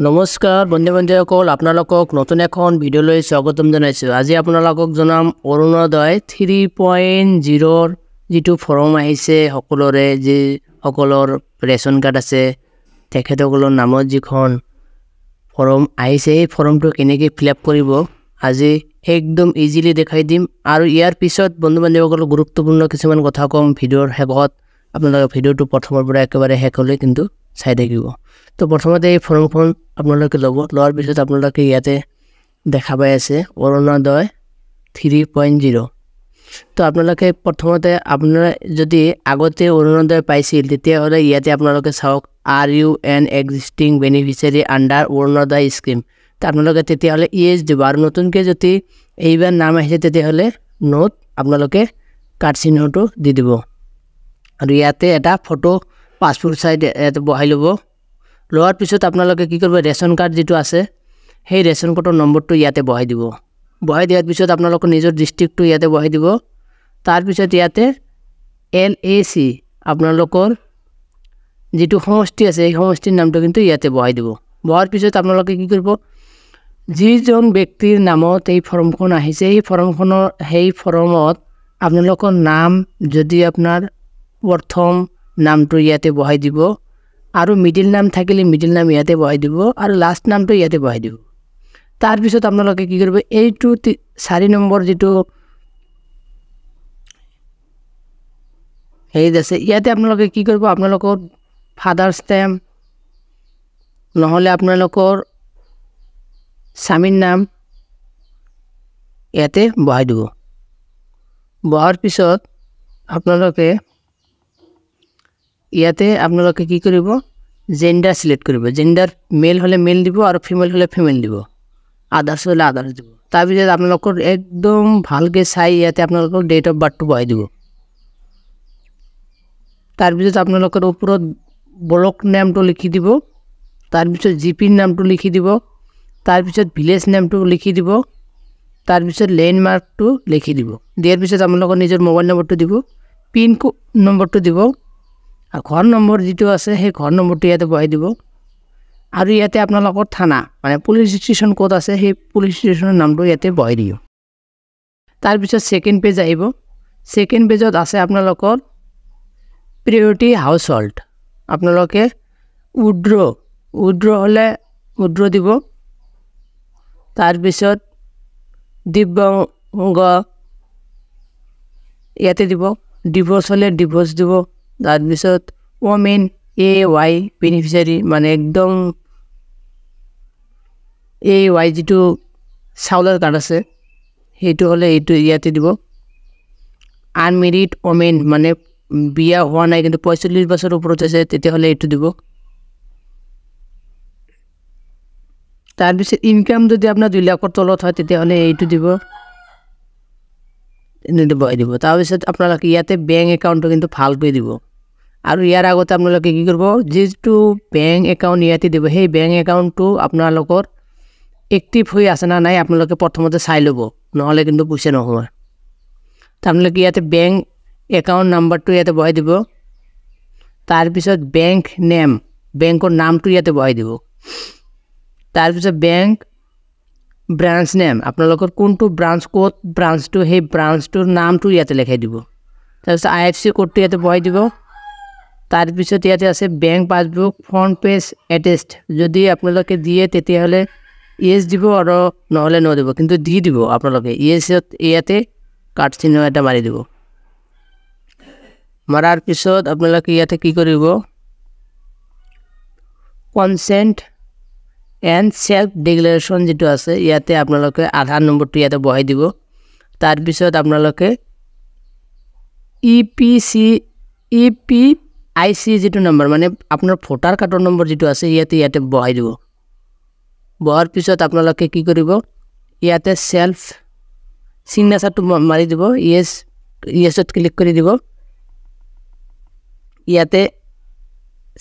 নমস্কাৰ বন্ধু-বান্ধৱীসকল, আপোনালোকক নতুন এখন ভিডিঅ'লৈ স্বাগতম জনাইছোঁ। আজি আপোনালোকক জনাম অৰুণোদয় 3.0 যিটো ফৰ্ম আহিছে সকলোৰে, যি সকলৰ ৰেচন কাৰ্ড আছে তেখেতসকলৰ নামত যিখন ফৰ্ম আহিছে এই ফৰ্মটো কেনেকৈ ফিলআপ কৰিব আজি একদম ইজিলি দেখাই দিম। আৰু ইয়াৰ পিছত বন্ধু-বান্ধৱীসকল গুৰুত্বপূৰ্ণ কিছুমান কথা কম ভিডিঅ'ৰ শেষত। আপোনালোকে ভিডিঅ'টো প্ৰথমৰ পৰা একেবাৰে শেষলৈ কিন্তু চাই থাকিব। তো প্ৰথমতে এই ফৰ্মখন আপোনালোকে ল'ব। লোৱাৰ পিছত আপোনালোকে ইয়াতে দেখা পাই আছে অৰুণোদয় 3.0। তো আপোনালোকে প্ৰথমতে আপোনাৰ যদি আগতে অৰুণোদয় পাইছিল তেতিয়াহ'লে ইয়াতে আপোনালোকে চাওক are you an existing beneficiary under Arunodoi scheme. তো আপোনালোকে তেতিয়াহ'লে ইয়েছ দিব, আৰু নতুনকৈ যদি এইবাৰ নাম আহিছে তেতিয়াহ'লে নোট আপোনালোকে কাৰ্ড চিহ্নটো দি দিব। আৰু ইয়াতে এটা ফটো পাছপোৰ্ট চাইজ ইয়াতে বহাই ল'ব। লোৱাৰ পিছত আপোনালোকে কি কৰিব, ৰেচন কাৰ্ড যিটো আছে সেই ৰেচন কাৰ্ডৰ নম্বৰটো ইয়াতে বহাই দিব। বহাই দিয়াৰ পিছত আপোনালোকৰ নিজৰ ডিষ্ট্ৰিক্টটো ইয়াতে বহাই দিব। তাৰপিছত ইয়াতে LAC আপোনালোকৰ যিটো সমষ্টি আছে সেই সমষ্টিৰ নামটো কিন্তু ইয়াতে বহাই দিব। বহাৰ পিছত আপোনালোকে কি কৰিব, যিজন ব্যক্তিৰ নামত এই ফৰ্মখন আহিছে সেই ফৰ্মত আপোনালোকৰ নাম, যদি আপোনাৰ প্ৰথম নামটো ইয়াতে বহাই দিব, আৰু মিডিল নাম থাকিলে মিডিল নাম ইয়াতে বহাই দিব, আৰু লাষ্ট নামটো ইয়াতে বহাই দিব। তাৰপিছত আপোনালোকে কি কৰিব, এইটো 4 নম্বৰ যিটো হেৰি আছে ইয়াতে আপোনালোকে কি কৰিব, আপোনালোকৰ ফাদাৰ্ছ নেম নহ'লে আপোনালোকৰ স্বামীৰ নাম ইয়াতে বহাই দিব। বহাৰ পিছত আপোনালোকে ইয়াতে আপোনালোকে কি কৰিব, জেণ্ডাৰ চিলেক্ট কৰিব। জেণ্ডাৰ মেল হ'লে মেল দিব, আৰু ফিমেল হ'লে ফিমেল দিব, আদাৰ্ছ হ'লে আদাৰ্ছ দিব। তাৰপিছত আপোনালোকৰ একদম ভালকৈ চাই ইয়াতে আপোনালোকৰ ডেট অফ বাৰ্থটো বহাই দিব। তাৰপিছত আপোনালোকৰ ওপৰত ব্লক নেমটো লিখি দিব, তাৰপিছত জিপিৰ নামটো লিখি দিব, তাৰপিছত ভিলেজ নেমটো লিখি দিব, তাৰপিছত লেণ্ডমাৰ্কটো লিখি দিব। দিয়াৰ পিছত আপোনালোকৰ নিজৰ মোবাইল নম্বৰটো দিব, পিন নম্বৰটো দিব, আৰু ঘৰ নম্বৰ যিটো আছে সেই ঘৰ নম্বৰটো ইয়াতে বহাই দিব। আৰু ইয়াতে আপোনালোকৰ থানা মানে পুলিচ ষ্টেশ্যন ক'ত আছে সেই পুলিচ ষ্টেশ্যনৰ নামটো ইয়াতে বহাই দিব। তাৰপিছত ছেকেণ্ড পেজ আহিব। ছেকেণ্ড পেজত আছে আপোনালোকৰ প্ৰিয়ৰিটি হাউচ হোল্ড। আপোনালোকে উইড্ৰ হ'লে উইড্ৰ দিব। তাৰপিছত দিব্যাংগ ইয়াতে দিব, ডিভ'ৰ্চ হ'লে ডিভ'ৰ্চ দিব। তাৰপিছত ওমেন AY বেনিফিচিয়াৰী মানে একদম AY যিটো চাউলৰ কাৰ্ড আছে সেইটো হ'লে এইটো ইয়াতে দিব। আনমেৰিড ওমেন মানে বিয়া হোৱা নাই কিন্তু 45 বছৰৰ ওপৰত আছে তেতিয়াহ'লে এইটো দিব। তাৰপিছত ইনকাম যদি আপোনাৰ 2 লাখৰ তলত হয় তেতিয়াহ'লে এইটো দিব, এনেকৈ বহাই দিব। তাৰপিছত আপোনালোকে ইয়াতে বেংক একাউণ্টটো কিন্তু ভালকৈ দিব। আৰু ইয়াৰ আগতে আপোনালোকে কি কৰিব, যিটো বেংক একাউণ্ট ইয়াতে দিব সেই বেংক একাউণ্টটো আপোনালোকৰ এক্টিভ হৈ আছে না নাই আপোনালোকে প্ৰথমতে চাই ল'ব, নহ'লে কিন্তু পইচা নহয়। আপোনালোকে ইয়াতে বেংক একাউণ্ট নাম্বাৰটো ইয়াতে বহাই দিব। তাৰপিছত বেংক নেম, বেংকৰ নামটো ইয়াতে বহাই দিব। তাৰপিছত বেংক ব্ৰাঞ্চ নেম, আপোনালোকৰ কোনটো ব্ৰাঞ্চ, ক'ত ব্ৰাঞ্চটো সেই ব্ৰাঞ্চটোৰ নামটো ইয়াতে লিখাই দিব। তাৰপিছত IFC কোডটো ইয়াতে বহাই দিব। তাৰপিছত ইয়াতে আছে bank passbook front page attach, যদি আপোনালোকে দিয়ে তেতিয়াহ'লে ইয়েছ দিব, আৰু নহ'লে ন দিব, কিন্তু দি দিব আপোনালোকে ইয়েছত ইয়াতে কাৰ্ড চিহ্ন এটা মাৰি দিব। মাৰাৰ পিছত আপোনালোকে ইয়াতে কি কৰিব, কনচেণ্ট এণ্ড চেল্ফ ডিক্লেৰেশ্যন যিটো আছে ইয়াতে আপোনালোকে আধাৰ নম্বৰটো ইয়াতে বহাই দিব। তাৰপিছত আপোনালোকে EPIC যিটো নম্বৰ মানে আপোনাৰ ভোটাৰ কাৰ্ডৰ নম্বৰ যিটো আছে ইয়াতে বহাই দিব। বহাৰ পিছত আপোনালোকে কি কৰিব, ইয়াতে চেল্ফ চিগনেচাৰটো মাৰি দিব, ইয়েছত ক্লিক কৰি দিব। ইয়াতে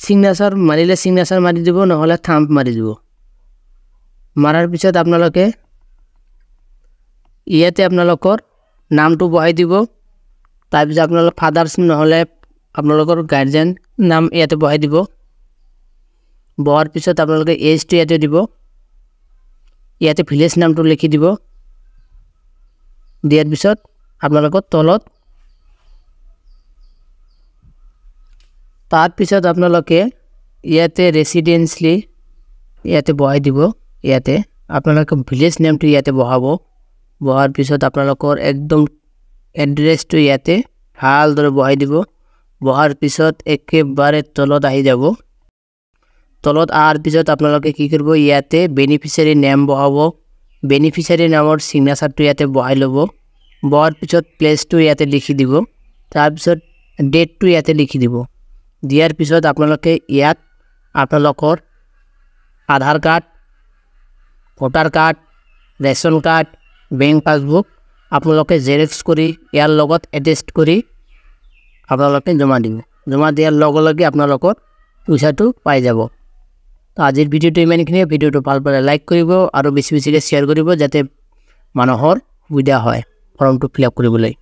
চিগনেচাৰ মাৰিলে চিগনেচাৰ মাৰি দিব, নহ'লে থাম্ব মাৰি দিব। মাৰাৰ পিছত আপোনালোকে ইয়াতে আপোনালোকৰ নামটো বহাই দিব। তাৰপিছত আপোনালোকৰ ফাদাৰ্ছ নহ'লে আপোনালোকৰ গাৰ্জেন নাম ইয়াতে বহাই দিব। বহাৰ পিছত আপোনালোকে এজটো ইয়াতে দিব ইয়াতে ভিলেজ নামটো লিখি দিব দিয়াৰ পিছত আপোনালোকৰ তলত তাৰ পিছত আপোনালোকে ইয়াতে ৰেসিডেন্সলি ইয়াতে বহাই দিব ইয়াতে আপোনালোকে ভিলেজ নেমটো ইয়াতে বহাৰ পিছত আপোনালোকৰ একদম এড্ৰেছটো ইয়াতে ভালদৰে বহাই দিব বহাৰ পিছত একেবাৰে তলত আহি যাব তলত আহাৰ পিছত আপোনালোকে কি কৰিব ইয়াতে বেনিফিচিয়াৰী নেম বহাব বেনিফিচিয়াৰী নামৰ সিগনেচাৰটো ইয়াতে বহাই ল'ব বহাৰ পিছত প্লেসটো ইয়াতে লিখি দিব তাৰ পিছত ডেটটো ইয়াতে লিখি দিব দিয়াৰ পিছত আপোনালোকে ইয়াত আপোনালোকৰ Aadhaar card voter card ration card bank passbook আপোনালোকে জেৰক্স কৰি ইয়াৰ লগত এটেষ্ট কৰি আপোনালোকে জমা দিব জমা দিয়াৰ লগে লগে আপোনালোকৰ পইচাটো পাই যাব তো আজিৰ ভিডিওটো ইমানখিনিয়ে ভিডিওটো ভাল পালে লাইক কৰিব আৰু বেছি বেছিকৈ শ্বেয়াৰ কৰিব যাতে মানুহৰ সুবিধা হয় ফৰ্মটো ফিল আপ কৰিবলৈ